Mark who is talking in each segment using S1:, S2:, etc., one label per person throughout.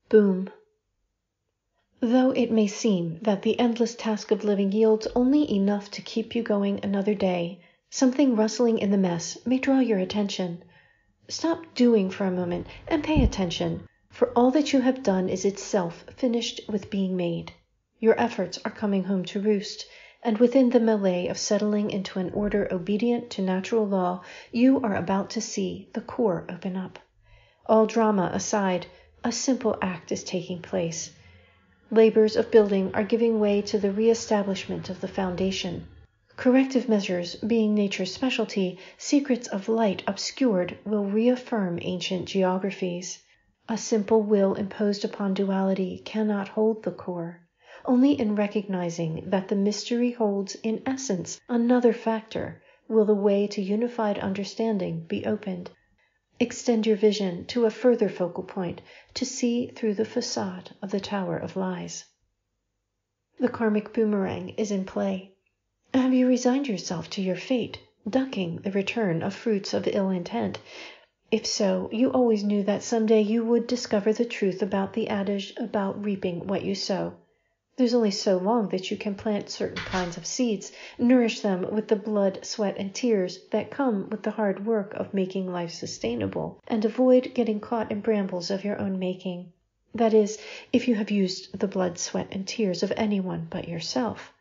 S1: Boom. Though it may seem that the endless task of living yields only enough to keep you going another day, something rustling in the mess may draw your attention. Stop doing for a moment and pay attention, for all that you have done is itself finished with being made. Your efforts are coming home to roost, and within the melee of settling into an order obedient to natural law, you are about to see the core open up. All drama aside, a simple act is taking place. Labors of building are giving way to the re-establishment of the foundation. Corrective measures being nature's specialty, secrets of light obscured will reaffirm ancient geographies. A simple will imposed upon duality cannot hold the core. Only in recognizing that the mystery holds, in essence, another factor, will the way to unified understanding be opened. Extend your vision to a further focal point to see through the facade of the Tower of Lies. The karmic boomerang is in play. Have you resigned yourself to your fate, ducking the return of fruits of ill intent? If so, you always knew that someday you would discover the truth about the adage about reaping what you sow. There's only so long that you can plant certain kinds of seeds, nourish them with the blood, sweat, and tears that come with the hard work of making life sustainable, and avoid getting caught in brambles of your own making. That is, if you have used the blood, sweat, and tears of anyone but yourself.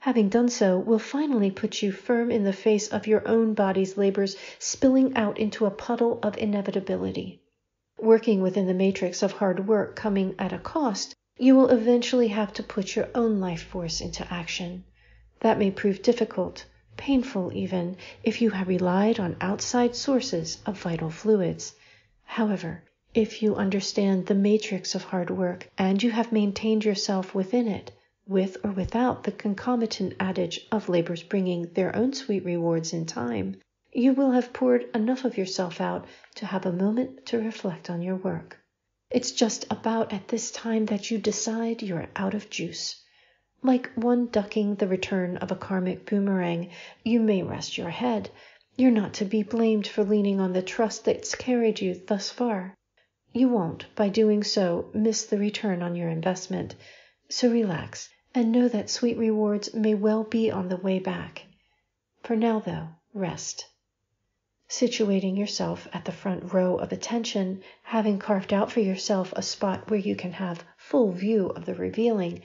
S1: Having done so will finally put you firm in the face of your own body's labors spilling out into a puddle of inevitability. Working within the matrix of hard work coming at a cost, you will eventually have to put your own life force into action. That may prove difficult, painful even, if you have relied on outside sources of vital fluids. However, if you understand the matrix of hard work and you have maintained yourself within it, with or without the concomitant adage of labors bringing their own sweet rewards in time, you will have poured enough of yourself out to have a moment to reflect on your work. It's just about at this time that you decide you're out of juice. Like one ducking the return of a karmic boomerang, you may rest your head. You're not to be blamed for leaning on the trust that's carried you thus far. You won't, by doing so, miss the return on your investment. So relax and know that sweet rewards may well be on the way back. For now, though, rest. Situating yourself at the front row of attention, having carved out for yourself a spot where you can have full view of the revealing,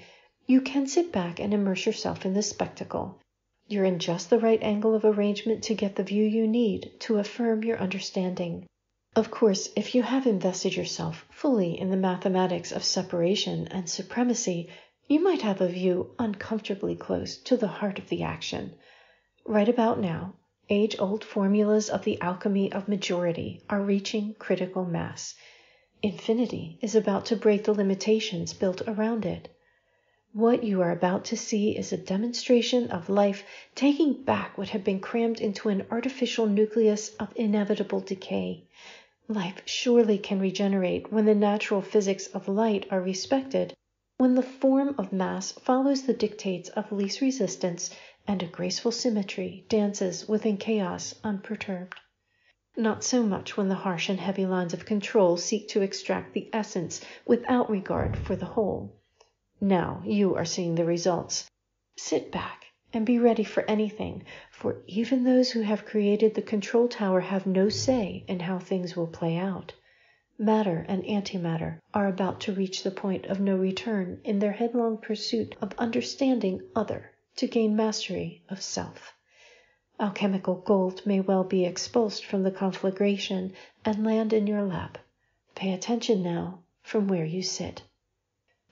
S1: you can sit back and immerse yourself in the spectacle. You're in just the right angle of arrangement to get the view you need to affirm your understanding. Of course, if you have invested yourself fully in the mathematics of separation and supremacy, you might have a view uncomfortably close to the heart of the action. Right about now, age-old formulas of the alchemy of majority are reaching critical mass. Infinity is about to break the limitations built around it. What you are about to see is a demonstration of life taking back what had been crammed into an artificial nucleus of inevitable decay. Life surely can regenerate when the natural physics of light are respected, when the form of mass follows the dictates of least resistance and a graceful symmetry dances within chaos unperturbed. Not so much when the harsh and heavy lines of control seek to extract the essence without regard for the whole. Now you are seeing the results. Sit back and be ready for anything, for even those who have created the control tower have no say in how things will play out. Matter and antimatter are about to reach the point of no return in their headlong pursuit of understanding other to gain mastery of self. Alchemical gold may well be expulsed from the conflagration and land in your lap. Pay attention now from where you sit.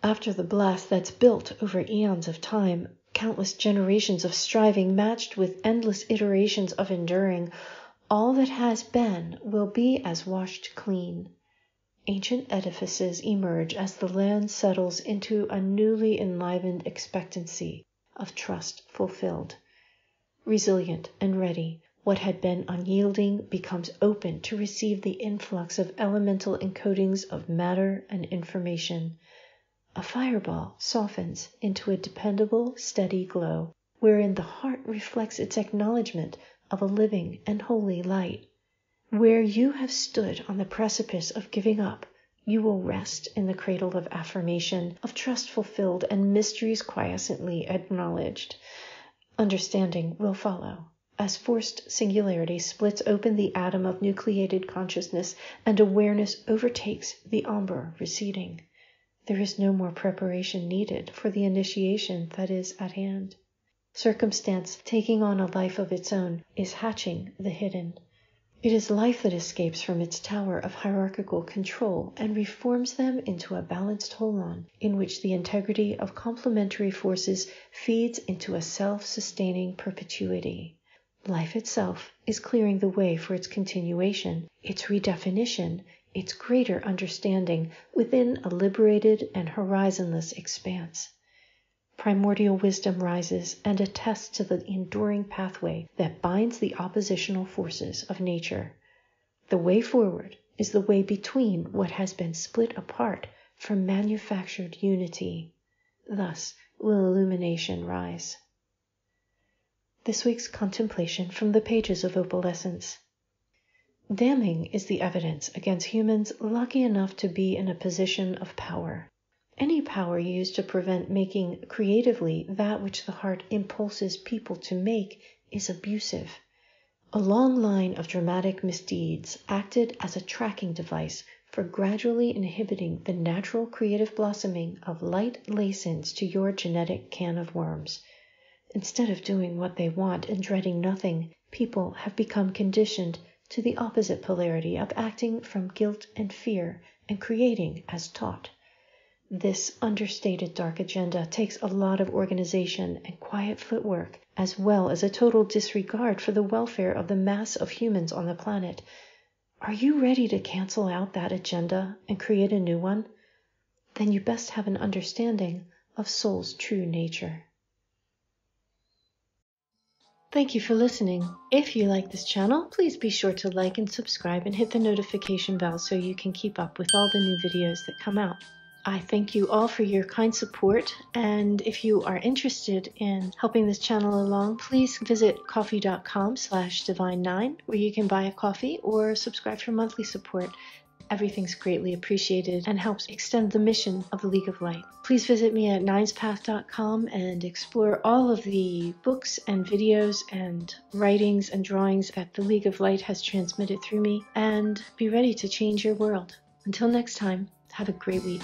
S1: After the blast that's built over eons of time, countless generations of striving matched with endless iterations of enduring, all that has been will be as washed clean. Ancient edifices emerge as the land settles into a newly enlivened expectancy of trust fulfilled. Resilient and ready, what had been unyielding becomes open to receive the influx of elemental encodings of matter and information. A fireball softens into a dependable, steady glow, wherein the heart reflects its acknowledgement of a living and holy light. Where you have stood on the precipice of giving up, You will rest in the cradle of affirmation, of trust fulfilled and mysteries quiescently acknowledged. Understanding will follow, as forced singularity splits open the atom of nucleated consciousness and awareness overtakes the amber receding. There is no more preparation needed for the initiation that is at hand. Circumstance, taking on a life of its own, is hatching the hidden. It is life that escapes from its tower of hierarchical control and reforms them into a balanced holon in which the integrity of complementary forces feeds into a self-sustaining perpetuity. Life itself is clearing the way for its continuation, its redefinition, its greater understanding within a liberated and horizonless expanse. Primordial wisdom rises and attests to the enduring pathway that binds the oppositional forces of nature. The way forward is the way between what has been split apart from manufactured unity. Thus will illumination rise. This week's contemplation from the pages of Opalescence. Damning is the evidence against humans lucky enough to be in a position of power. Any power used to prevent making creatively that which the heart impulses people to make is abusive. A long line of dramatic misdeeds acted as a tracking device for gradually inhibiting the natural creative blossoming of light lacins to your genetic can of worms. Instead of doing what they want and dreading nothing, people have become conditioned to the opposite polarity of acting from guilt and fear and creating as taught. This understated dark agenda takes a lot of organization and quiet footwork, as well as a total disregard for the welfare of the mass of humans on the planet. Are you ready to cancel out that agenda and create a new one? Then you best have an understanding of soul's true nature. Thank you for listening. If you like this channel, please be sure to like and subscribe and hit the notification bell so you can keep up with all the new videos that come out. I thank you all for your kind support, and if you are interested in helping this channel along, please visit ko-fi.com/divine9, where you can buy a coffee or subscribe for monthly support. Everything's greatly appreciated and helps extend the mission of the League of Light. Please visit me at ninespath.com and explore all of the books and videos and writings and drawings that the League of Light has transmitted through me, and be ready to change your world. Until next time, have a great week.